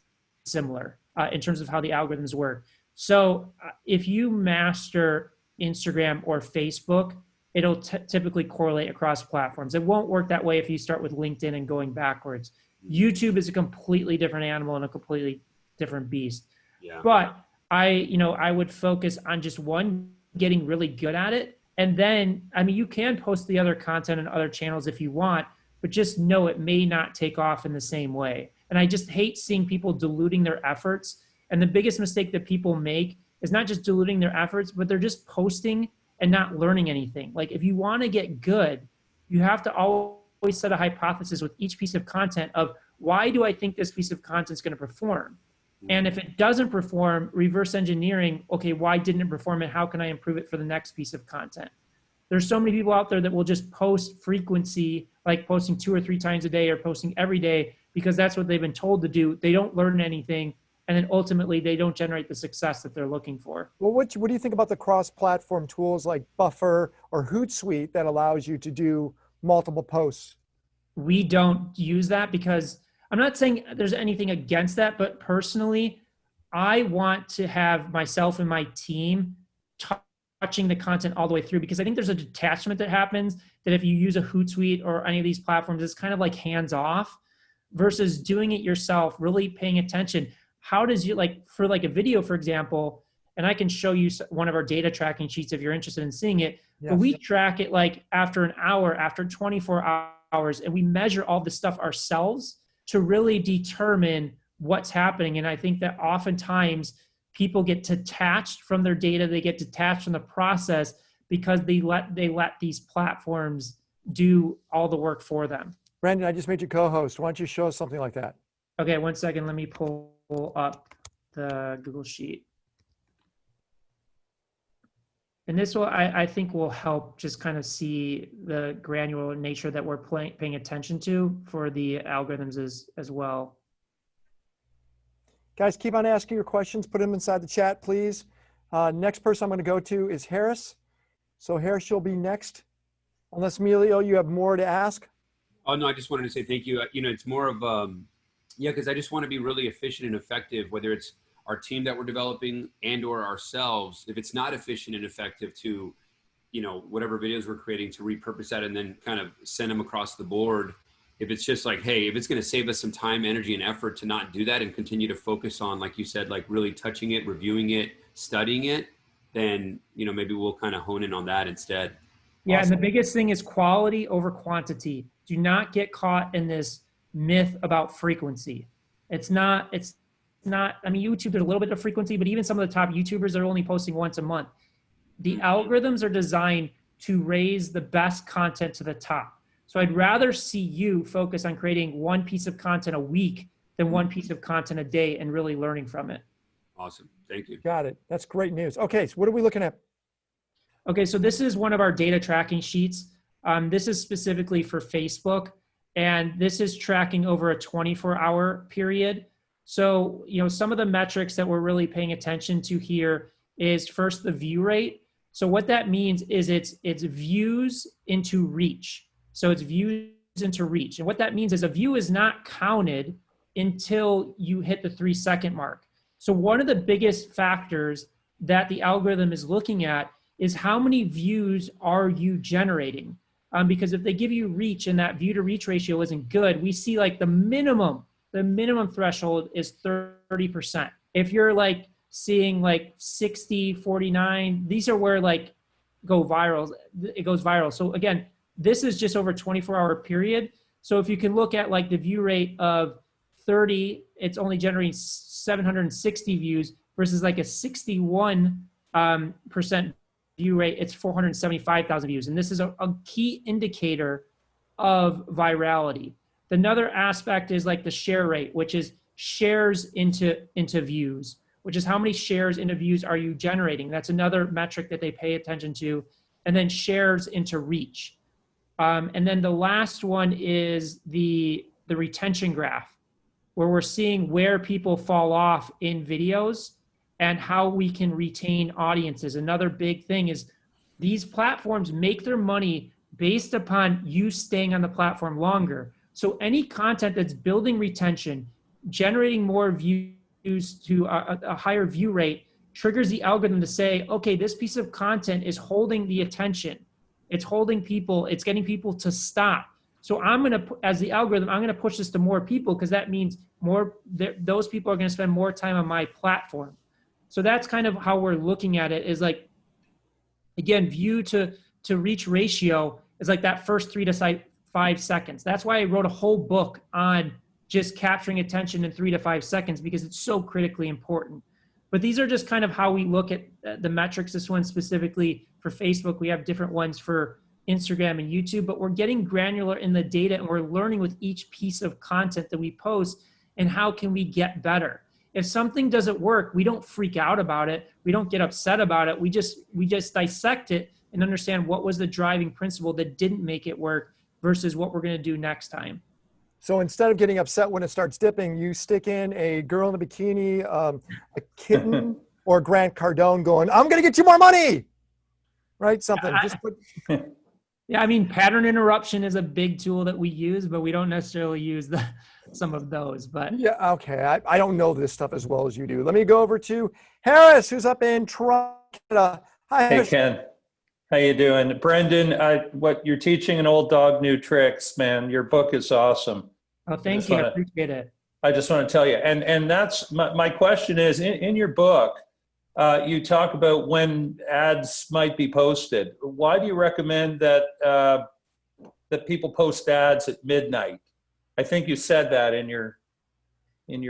similar in terms of how the algorithms work. So if you master Instagram or Facebook, it'll typically correlate across platforms. It won't work that way if you start with LinkedIn and going backwards. YouTube is a completely different animal and a completely different beast. Yeah. But I would focus on just one, getting really good at it. And then, you can post the other content on other channels if you want, but just know it may not take off in the same way. And I just hate seeing people diluting their efforts. And the biggest mistake that people make is not just diluting their efforts, but they're just posting and not learning anything. Like, if you want to get good, you have to always set a hypothesis with each piece of content of, why do I think this piece of content is going to perform? And if it doesn't perform, reverse engineering, okay, why didn't it perform, and how can I improve it for the next piece of content? There's so many people out there that will just post frequency, like posting 2 or 3 times a day or posting every day, because that's what they've been told to do. They don't learn anything. And then ultimately they don't generate the success that they're looking for. Well, what do you think about the cross-platform tools like Buffer or Hootsuite that allows you to do multiple posts? We don't use that, because I'm not saying there's anything against that, but personally, I want to have myself and my team touching the content all the way through, because I think there's a detachment that happens that if you use a Hootsuite or any of these platforms, it's kind of like hands off, versus doing it yourself, really paying attention. How does you, like, for like a video, for example, and I can show you one of our data tracking sheets if you're interested in seeing it, Yes. But we track it like after an hour, after 24 hours, and we measure all this stuff ourselves to really determine what's happening. And I think that oftentimes people get detached from their data, they get detached from the process because they let these platforms do all the work for them. Brandon, I just made you co-host. Why don't you show us something like that? Okay, 1 second. Let me pull up the Google Sheet. And this will, I think, will help just kind of see the granular nature that we're paying attention to for the algorithms as well. Guys, keep on asking your questions. Put them inside the chat, please. Next person I'm going to go to is Harris. So Harris, you'll be next. Unless, Emilio, you have more to ask. Oh, no, I just wanted to say thank you. You know, it's more of, yeah, because I just want to be really efficient and effective, whether it's our team that we're developing and or ourselves. If it's not efficient and effective to, you know, whatever videos we're creating, to repurpose that and then kind of send them across the board. If it's just like, hey, if it's going to save us some time, energy, and effort to not do that and continue to focus on, like you said, like really touching it, reviewing it, studying it, then, you know, maybe we'll kind of hone in on that instead. Yeah, Awesome. and the biggest thing is quality over quantity. Do not get caught in this myth about frequency. It's not, I mean, YouTube did a little bit of frequency, but even some of the top YouTubers are only posting once a month. The algorithms are designed to raise the best content to the top. So I'd rather see you focus on creating one piece of content a week than one piece of content a day and really learning from it. Awesome. Thank you. Got it. That's great news. Okay, so what are we looking at? Okay, so this is one of our data tracking sheets. This is specifically for Facebook, and this is tracking over a 24-hour period. So, you know, some of the metrics that we're really paying attention to here is first the view rate. So what that means is it's views into reach. So it's views into reach. And what that means is a view is not counted until you hit the 3-second mark. So one of the biggest factors that the algorithm is looking at is how many views are you generating? Because if they give you reach and that view to reach ratio isn't good, we see like the minimum threshold is 30%. If you're like seeing like 60, 49, these are where like it goes viral. So again, this is just over a 24-hour period. So if you can look at like the view rate of 30, it's only generating 760 views versus like a 61% view rate, it's 475,000 views. And this is a key indicator of virality. Another aspect is like the share rate, which is shares into views, which is how many shares into views are you generating? That's another metric that they pay attention to. And then shares into reach. And then the last one is the retention graph, where we're seeing where people fall off in videos and how we can retain audiences. Another big thing is these platforms make their money based upon you staying on the platform longer. So any content that's building retention, generating more views to a higher view rate, triggers the algorithm to say, okay, this piece of content is holding the attention. It's holding people, it's getting people to stop. So I'm gonna, as the algorithm, I'm gonna push this to more people because that means those people are gonna spend more time on my platform. So that's kind of how we're looking at it, is like, again, view to reach ratio is like that first 3 to 5 seconds. That's why I wrote a whole book on just capturing attention in 3 to 5 seconds, because it's so critically important. But these are just kind of how we look at the metrics. This one specifically for Facebook, we have different ones for Instagram and YouTube, but we're getting granular in the data and we're learning with each piece of content that we post and how can we get better. If something doesn't work, we don't freak out about it. We don't get upset about it. We just dissect it and understand what was the driving principle that didn't make it work versus what we're going to do next time. So instead of getting upset when it starts dipping, you stick in a girl in a bikini, a kitten, or Grant Cardone going, I'm going to get you more money, right? Something. Just put... Yeah, I mean, pattern interruption is a big tool that we use, but we don't necessarily use some of those. But yeah, okay. I don't know this stuff as well as you do. Let me go over to Harris, who's up in Toronto. Hi, Harris. Hey, Ken. How you doing? Brendan, what you're teaching an old dog new tricks, man. Your book is awesome. Oh, thank you. I appreciate it. I just want to tell you. And that's my question is, in your book, you talk about when ads might be posted. Why do you recommend that that people post ads at midnight? I think you said that in your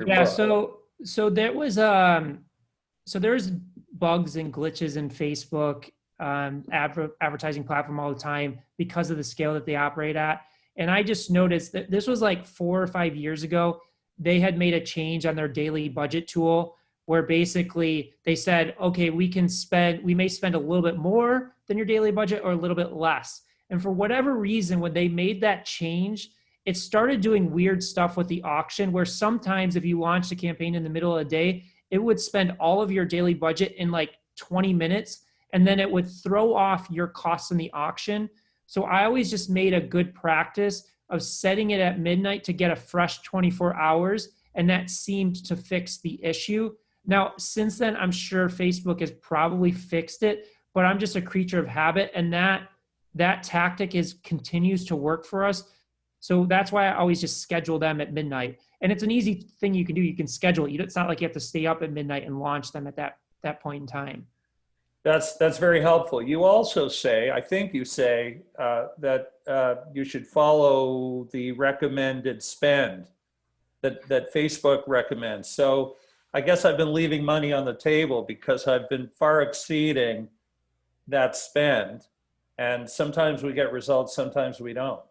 book. So there was there's bugs and glitches in Facebook advertising platform all the time because of the scale that they operate at. And I just noticed that this was like 4 or 5 years ago. They had made a change on their daily budget tool where basically they said, okay, we may spend a little bit more than your daily budget or a little bit less. And for whatever reason, when they made that change, it started doing weird stuff with the auction where sometimes if you launched a campaign in the middle of the day, it would spend all of your daily budget in like 20 minutes, and then it would throw off your costs in the auction. So I always just made a good practice of setting it at midnight to get a fresh 24 hours. And that seemed to fix the issue. Now, since then, I'm sure Facebook has probably fixed it, but I'm just a creature of habit. And that tactic continues to work for us. So that's why I always just schedule them at midnight. And it's an easy thing you can do. You can schedule it. It's not like you have to stay up at midnight and launch them at that point in time. That's very helpful. You also say, I think you say that you should follow the recommended spend that Facebook recommends. So I guess I've been leaving money on the table because I've been far exceeding that spend. And sometimes we get results, sometimes we don't.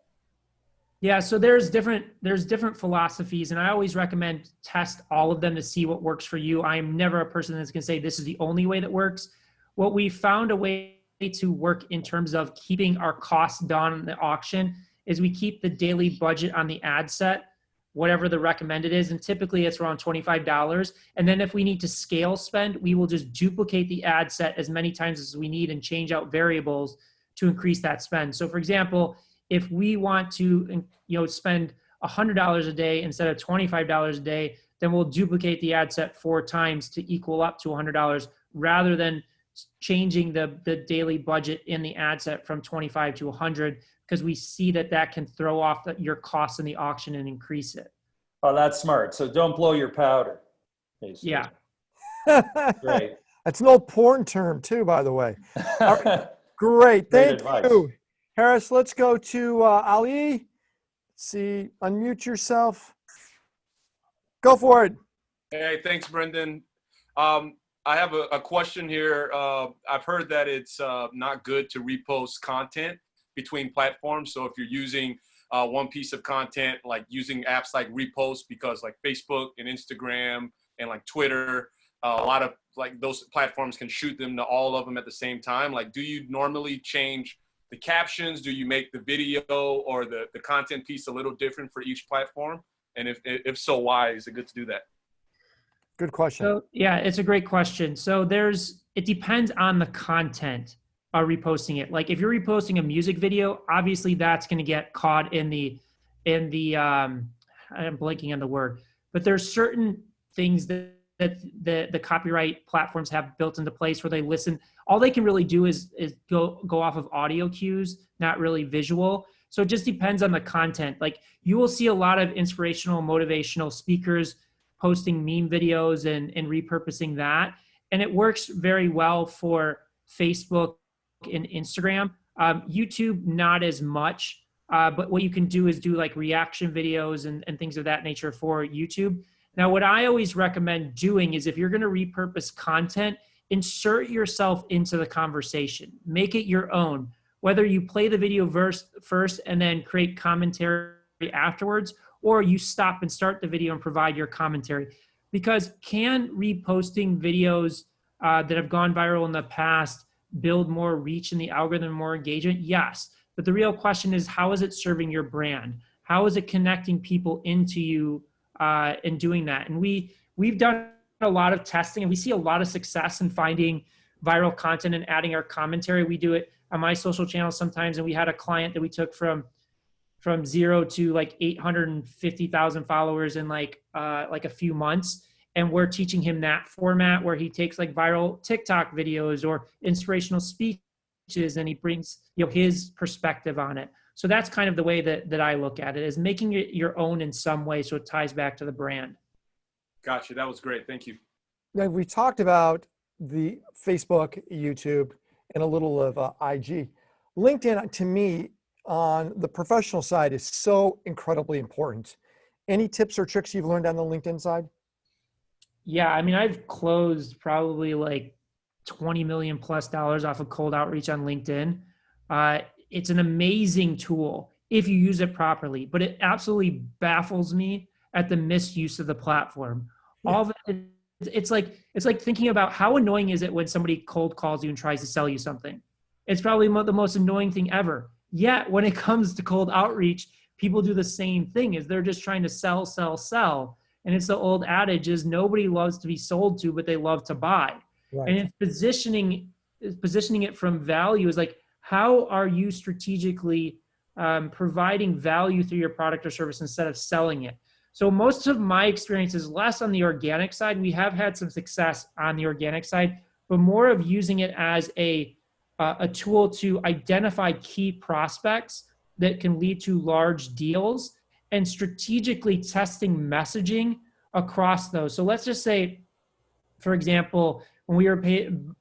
Yeah, so there's different philosophies, and I always recommend test all of them to see what works for you. I am never a person that's going to say this is the only way that works. What we found a way to work in terms of keeping our costs down in the auction is we keep the daily budget on the ad set, whatever the recommended is, and typically it's around $25. And then if we need to scale spend, we will just duplicate the ad set as many times as we need and change out variables to increase that spend. So for example, if we want to spend $100 a day instead of $25 a day, then we'll duplicate the ad set 4 times to equal up to $100 rather than changing the daily budget in the ad set from 25 to 100, because we see that can throw off your costs in the auction and increase it. Oh, that's smart. So don't blow your powder. Basically. Yeah. Great. That's an old porn term too, by the way. All right. Great. Thank you. Harris, let's go to Ali. Let's see, unmute yourself. Go for it. Hey, thanks, Brendan. I have a question here. I've heard that it's not good to repost content between platforms. So if you're using one piece of content, like using apps like Repost, because like Facebook and Instagram and like Twitter, a lot of like those platforms can shoot them to all of them at the same time. Like, do you normally change the captions? Do you make the video or the content piece a little different for each platform? And if so, why is it good to do that? Good question. So yeah, it's a great question. So it depends on the content of reposting it. Like if you're reposting a music video, obviously that's going to get caught in the I'm blanking on the word, but there's certain things that the copyright platforms have built into place where they listen. All they can really do is go off of audio cues, not really visual. So it just depends on the content. Like you will see a lot of inspirational, motivational speakers posting meme videos and repurposing that. And it works very well for Facebook and Instagram. YouTube, not as much. But what you can do is do like reaction videos and things of that nature for YouTube. Now, what I always recommend doing is if you're going to repurpose content, insert yourself into the conversation. Make it your own. Whether you play the video first and then create commentary afterwards, or you stop and start the video and provide your commentary. Because can reposting videos that have gone viral in the past build more reach in the algorithm, more engagement? Yes. But the real question is, how is it serving your brand? How is it connecting people into you in doing that? And we've done a lot of testing and we see a lot of success in finding viral content and adding our commentary. We do it on my social channels sometimes. And we had a client that we took from 0 to like 850,000 followers in like a few months. And we're teaching him that format where he takes like viral TikTok videos or inspirational speeches and he brings his perspective on it. So that's kind of the way that I look at it, is making it your own in some way so it ties back to the brand. Gotcha. That was great. Thank you. Now, we talked about the Facebook, YouTube, and a little of IG. LinkedIn, to me, on the professional side is so incredibly important. Any tips or tricks you've learned on the LinkedIn side? Yeah, I mean, I've closed probably like $20 million plus off of cold outreach on LinkedIn. It's an amazing tool if you use it properly, but it absolutely baffles me at the misuse of the platform. Yeah. All of it, it's like thinking about how annoying is it when somebody cold calls you and tries to sell you something. It's probably the most annoying thing ever. Yet when it comes to cold outreach, people do the same thing, is they're just trying to sell, sell, sell. And it's the old adage is nobody loves to be sold to, but they love to buy. Right. And it's positioning it from value is like, how are you strategically providing value through your product or service instead of selling it? So most of my experience is less on the organic side. We have had some success on the organic side, but more of using it as a tool to identify key prospects that can lead to large deals and strategically testing messaging across those. So let's just say, for example, when we were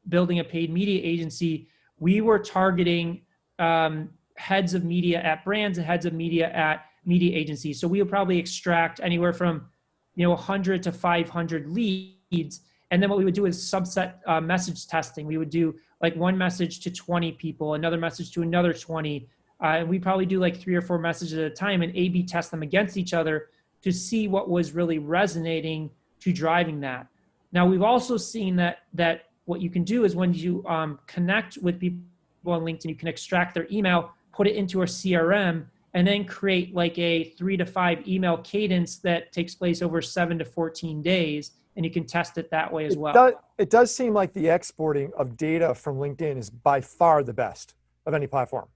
building a paid media agency, we were targeting heads of media at brands and heads of media at media agencies. So we would probably extract anywhere from 100 to 500 leads. And then what we would do is subset message testing. We would do like one message to 20 people, another message to another 20. And we probably do like 3 or 4 messages at a time and A/B test them against each other to see what was really resonating to driving that. Now, we've also seen that what you can do is when you connect with people on LinkedIn, you can extract their email, put it into a CRM, and then create like a 3 to 5 email cadence that takes place over 7 to 14 days. And you can test it that way as well. It does seem like the exporting of data from LinkedIn is by far the best of any platform.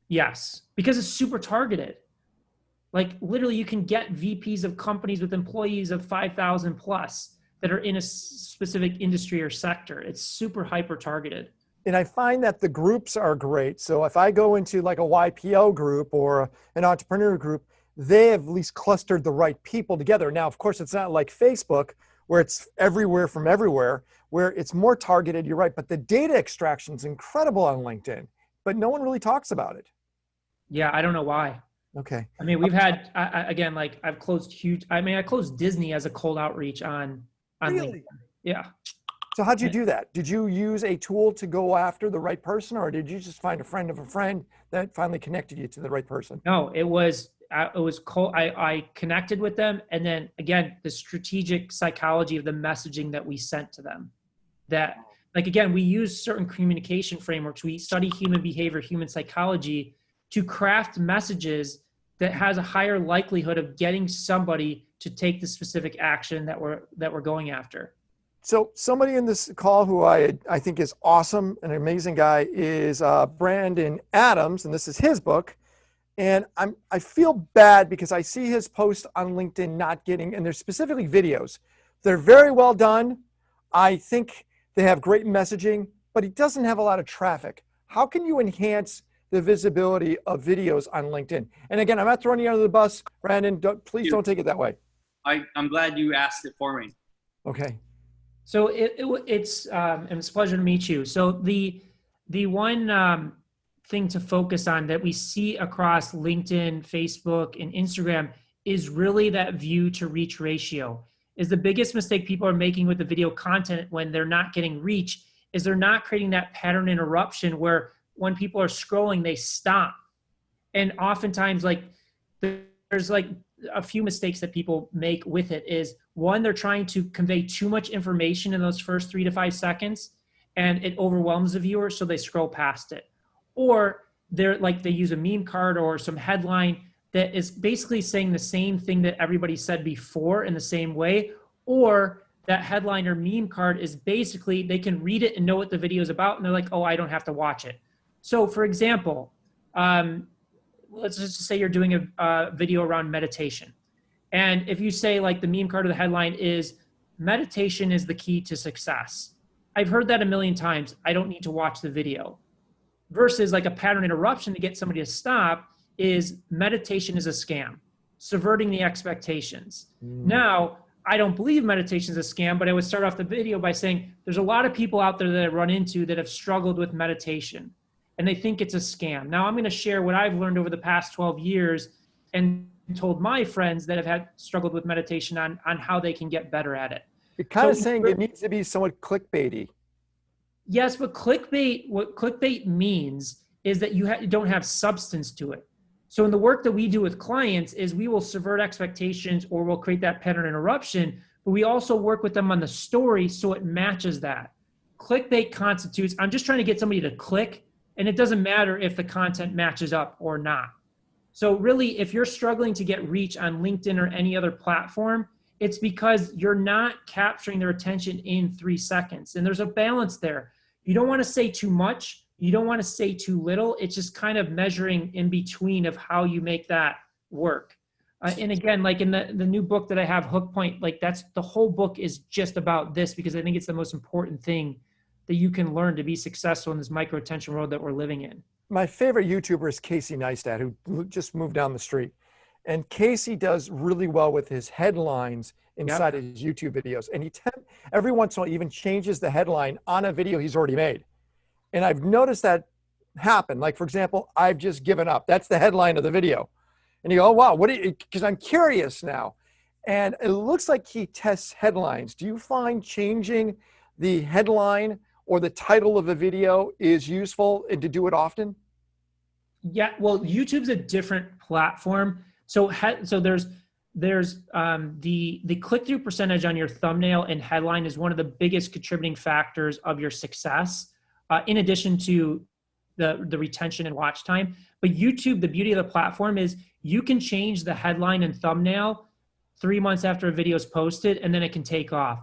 Yes, because it's super targeted. Like literally you can get VPs of companies with employees of 5,000 plus that are in a specific industry or sector. It's super hyper targeted. And I find that the groups are great. So if I go into like a YPO group or an entrepreneur group, they have at least clustered the right people together. Now, of course, it's not like Facebook where it's everywhere from everywhere, where it's more targeted, you're right. But the data extraction is incredible on LinkedIn, but no one really talks about it. Yeah, I don't know why. Okay. I mean, we've had, again, like I closed Disney as a cold outreach on Really? LinkedIn. Yeah. So how'd you do that? Did you use a tool to go after the right person, or did you just find a friend of a friend that finally connected you to the right person? No, it was cold. I connected with them. And then again, the strategic psychology of the messaging that we sent to them, that like, again, we use certain communication frameworks. We study human behavior, human psychology to craft messages that has a higher likelihood of getting somebody to take the specific action that we're going after. So somebody in this call who I think is awesome, an amazing guy, is Brandon Adams, and this is his book. And I feel bad because I see his post on LinkedIn not getting, and they're specifically videos. They're very well done. I think they have great messaging, but he doesn't have a lot of traffic. How can you enhance the visibility of videos on LinkedIn? And again, I'm not throwing you under the bus, Brandon. Please don't take it that way. I'm glad you asked it for me. Okay. So it's a pleasure to meet you. So the one thing to focus on that we see across LinkedIn, Facebook, and Instagram is really that view to reach ratio. Is the biggest mistake people are making with the video content when they're not getting reach is they're not creating that pattern interruption where when people are scrolling, they stop. And oftentimes like there's like a few mistakes that people make with it is one, they're trying to convey too much information in those first 3 to 5 seconds and it overwhelms the viewer. So they scroll past it, or they use a meme card or some headline that is basically saying the same thing that everybody said before in the same way, or that headline or meme card is basically, they can read it and know what the video is about. And they're like, oh, I don't have to watch it. So for example, let's just say you're doing a video around meditation. And if you say like the meme card or the headline is meditation is the key to success. I've heard that a million times. I don't need to watch the video. Versus like a pattern interruption to get somebody to stop is meditation is a scam, subverting the expectations. Now, I don't believe meditation is a scam, but I would start off the video by saying there's a lot of people out there that I run into that have struggled with meditation and they think it's a scam. Now I'm going to share what I've learned over the past 12 years and told my friends that have struggled with meditation on how they can get better at it. You're kind of saying it needs to be somewhat clickbaity. Yes, but what clickbait means is that you don't have substance to it. So in the work that we do with clients is we will subvert expectations or we'll create that pattern interruption, but we also work with them on the story so it matches that. Clickbait constitutes, I'm just trying to get somebody to click, and it doesn't matter if the content matches up or not. So really, if you're struggling to get reach on LinkedIn or any other platform, it's because you're not capturing their attention in 3 seconds. And there's a balance there. You don't want to say too much. You don't want to say too little. It's just kind of measuring in between of how you make that work. And again, like in the new book that I have, Hook Point, like that's the whole book is just about this, because I think it's the most important thing that you can learn to be successful in this micro attention world that we're living in. My favorite YouTuber is Casey Neistat, who just moved down the street. And Casey does really well with his headlines inside his YouTube videos. And every once in a while even changes the headline on a video he's already made. And I've noticed that happen. Like, for example, I've just given up. That's the headline of the video. And you go, oh, wow, because I'm curious now. And it looks like he tests headlines. Do you find changing the headline or the title of a video is useful and to do it often? Yeah, well, YouTube's a different platform. So there's the click-through percentage on your thumbnail and headline is one of the biggest contributing factors of your success, in addition to the retention and watch time. But YouTube, the beauty of the platform is you can change the headline and thumbnail 3 months after a video is posted, and then it can take off.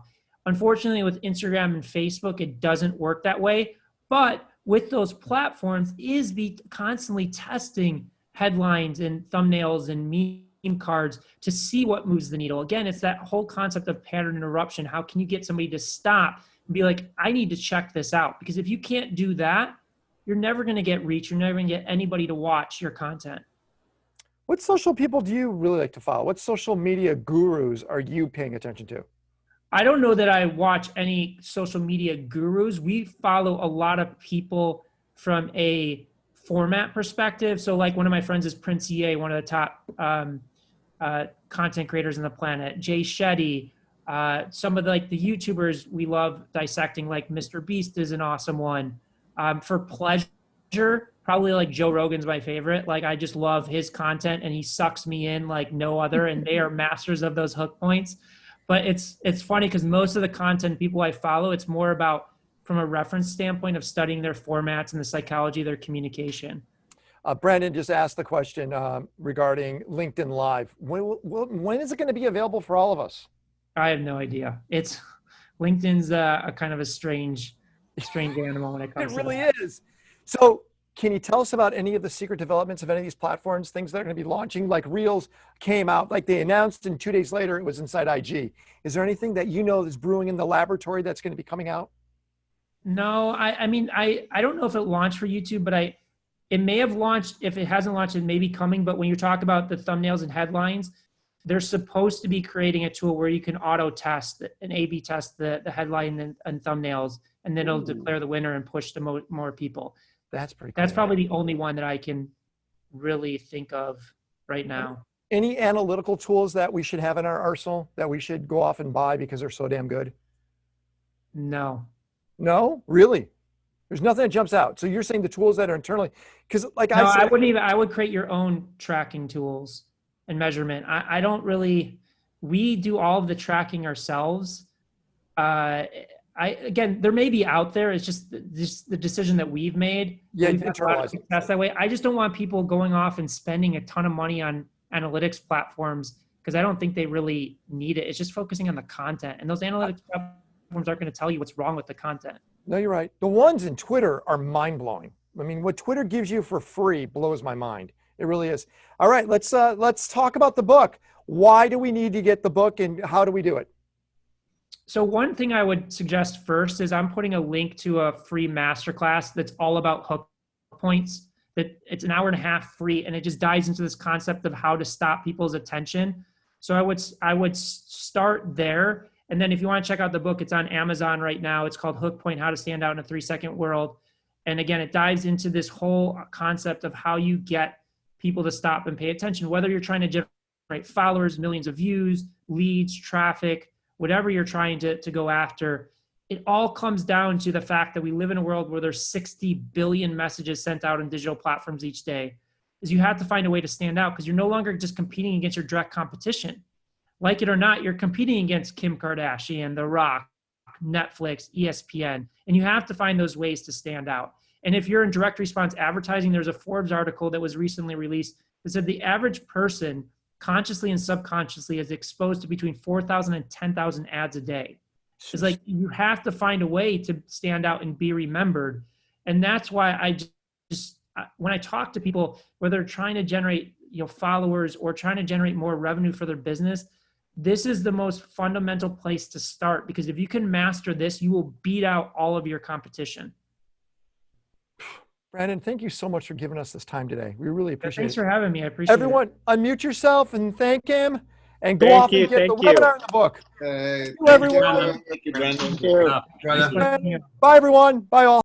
Unfortunately, with Instagram and Facebook, it doesn't work that way. But with those platforms is be constantly testing headlines and thumbnails and meme cards to see what moves the needle. Again, it's that whole concept of pattern interruption. How can you get somebody to stop and be like, I need to check this out? Because if you can't do that, you're never going to get reach. You're never going to get anybody to watch your content. What social people do you really like to follow? What social media gurus are you paying attention to? I don't know that I watch any social media gurus. We follow a lot of people from a format perspective. So like one of my friends is Prince EA, one of the top content creators on the planet. Jay Shetty, some of the YouTubers we love dissecting, like Mr. Beast is an awesome one. For pleasure, probably like Joe Rogan's my favorite. Like I just love his content and he sucks me in like no other, and they are masters of those hook points. But it's funny because most of the content people I follow, it's more about from a reference standpoint of studying their formats and the psychology of their communication. Brandon just asked the question regarding LinkedIn Live. When is it going to be available for all of us? I have no idea. LinkedIn's a kind of a strange animal when it comes to it really is. So can you tell us about any of the secret developments of any of these platforms, things that are going to be launching? Like Reels came out, like they announced, and 2 days later it was inside IG. Is there anything that you know is brewing in the laboratory that's going to be coming out? No, I mean, I don't know if it launched for YouTube, but it may have launched. If it hasn't launched, it may be coming. But when you talk about the thumbnails and headlines, they're supposed to be creating a tool where you can auto test and A/B test the headline and thumbnails, and then it'll declare the winner and push to more people. That's pretty cool. That's probably the only one that I can really think of right now. Any analytical tools that we should have in our arsenal that we should go off and buy because they're so damn good? No. No? Really? There's nothing that jumps out. So you're saying the tools that are internally, because like no, I wouldn't even, I would create your own tracking tools and measurement. I don't really, we do all of the tracking ourselves. Again, there may be out there. It's just the decision that we've made. Yeah, we've had a lot of success that way. I just don't want people going off and spending a ton of money on analytics platforms because I don't think they really need it. It's just focusing on the content, and those analytics platforms aren't going to tell you what's wrong with the content. No, you're right. The ones in Twitter are mind-blowing. I mean, what Twitter gives you for free blows my mind. It really is. All right, let's talk about the book. Why do we need to get the book, and how do we do it? So one thing I would suggest first is I'm putting a link to a free masterclass that's all about hook points. That it's an hour and a half free, and it just dives into this concept of how to stop people's attention. So I would start there. And then if you want to check out the book, it's on Amazon right now. It's called Hook Point, How to Stand Out in a 3-Second World. And again, it dives into this whole concept of how you get people to stop and pay attention, whether you're trying to generate followers, millions of views, leads, traffic, whatever you're trying to go after. It all comes down to the fact that we live in a world where there's 60 billion messages sent out on digital platforms each day. Is you have to find a way to stand out because you're no longer just competing against your direct competition. Like it or not, you're competing against Kim Kardashian, The Rock, Netflix, ESPN, and you have to find those ways to stand out. And if you're in direct response advertising, there's a Forbes article that was recently released that said the average person consciously and subconsciously is exposed to between 4,000 and 10,000 ads a day. It's like you have to find a way to stand out and be remembered. And that's why I just when I talk to people, whether they're trying to generate followers or trying to generate more revenue for their business, this is the most fundamental place to start, because if you can master this, you will beat out all of your competition. Brandon, thank you so much for giving us this time today. We really appreciate Thanks it. for having me. I appreciate Everyone, it. unmute yourself and thank him, and go Thank off you, and get the thank you. webinar in the book. Thank everyone. you, Brandon. Thank you. Brother. Bye, everyone. Bye, all.